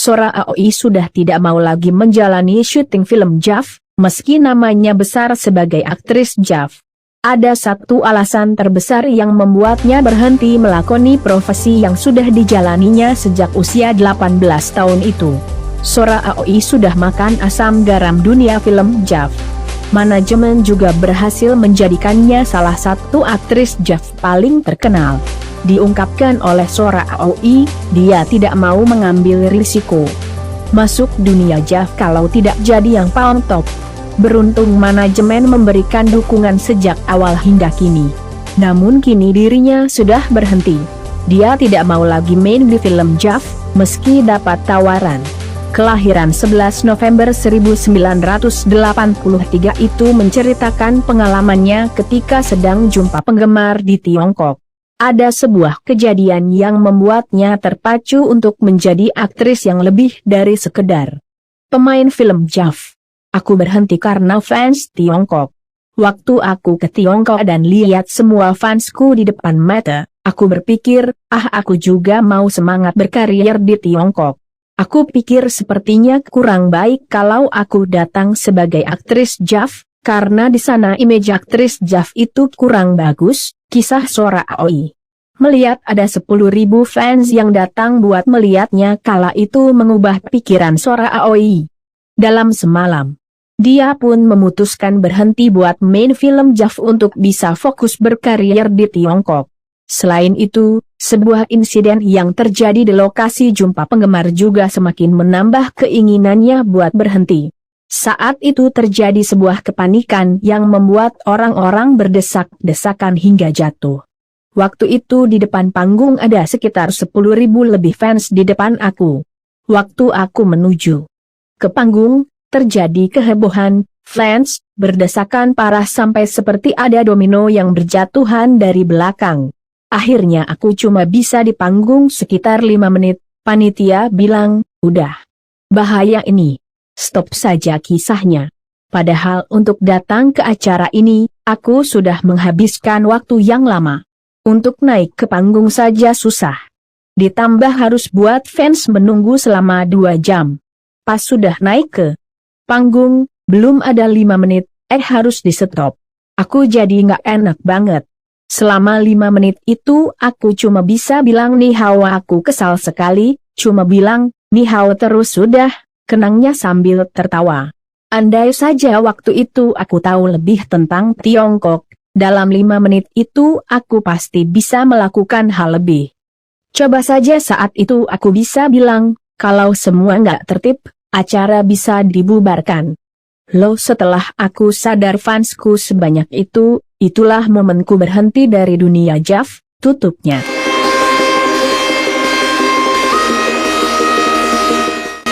Sora Aoi sudah tidak mau lagi menjalani syuting film JAV, meski namanya besar sebagai aktris JAV. Ada satu alasan terbesar yang membuatnya berhenti melakoni profesi yang sudah dijalaninya sejak usia 18 tahun itu. Sora Aoi sudah makan asam garam dunia film JAV. Manajemen juga berhasil menjadikannya salah satu aktris JAV paling terkenal. Diungkapkan oleh Sora Aoi, dia tidak mau mengambil risiko masuk dunia JAV kalau tidak jadi yang paling top. Beruntung manajemen memberikan dukungan sejak awal hingga kini. Namun kini dirinya sudah berhenti. Dia tidak mau lagi main di film JAV, meski dapat tawaran. Kelahiran 11 November 1983 itu menceritakan pengalamannya ketika sedang jumpa penggemar di Tiongkok. Ada sebuah kejadian yang membuatnya terpacu untuk menjadi aktris yang lebih dari sekedar pemain film JAV. Aku berhenti karena fans Tiongkok. Waktu aku ke Tiongkok dan lihat semua fansku di depan mata, aku berpikir, aku juga mau semangat berkarir di Tiongkok. Aku pikir sepertinya kurang baik kalau aku datang sebagai aktris JAV, karena di sana image aktris JAV itu kurang bagus. Kisah Sora Aoi. Melihat ada 10.000 fans yang datang buat melihatnya kala itu mengubah pikiran Sora Aoi. Dalam semalam, dia pun memutuskan berhenti buat main film JAV untuk bisa fokus berkarir di Tiongkok. Selain itu, sebuah insiden yang terjadi di lokasi jumpa penggemar juga semakin menambah keinginannya buat berhenti. Saat itu terjadi sebuah kepanikan yang membuat orang-orang berdesak-desakan hingga jatuh. Waktu itu di depan panggung ada sekitar 10.000 lebih fans di depan aku. Waktu aku menuju ke panggung, terjadi kehebohan, fans berdesakan parah sampai seperti ada domino yang berjatuhan dari belakang. Akhirnya aku cuma bisa di panggung sekitar 5 menit, panitia bilang, udah. Bahaya ini. Stop saja kisahnya. Padahal untuk datang ke acara ini, aku sudah menghabiskan waktu yang lama. Untuk naik ke panggung saja susah. Ditambah harus buat fans menunggu selama 2 jam. Pas sudah naik ke panggung, belum ada 5 menit, harus di stop. Aku jadi nggak enak banget. Selama 5 menit itu aku cuma bisa bilang ni hao, aku kesal sekali, cuma bilang, ni hao terus sudah. Kenangnya sambil tertawa. Andai saja waktu itu aku tahu lebih tentang Tiongkok, dalam 5 menit itu aku pasti bisa melakukan hal lebih. Coba saja saat itu aku bisa bilang, kalau semua nggak tertib, acara bisa dibubarkan. Loh, setelah aku sadar fansku sebanyak itu, itulah momenku berhenti dari dunia JAV, tutupnya.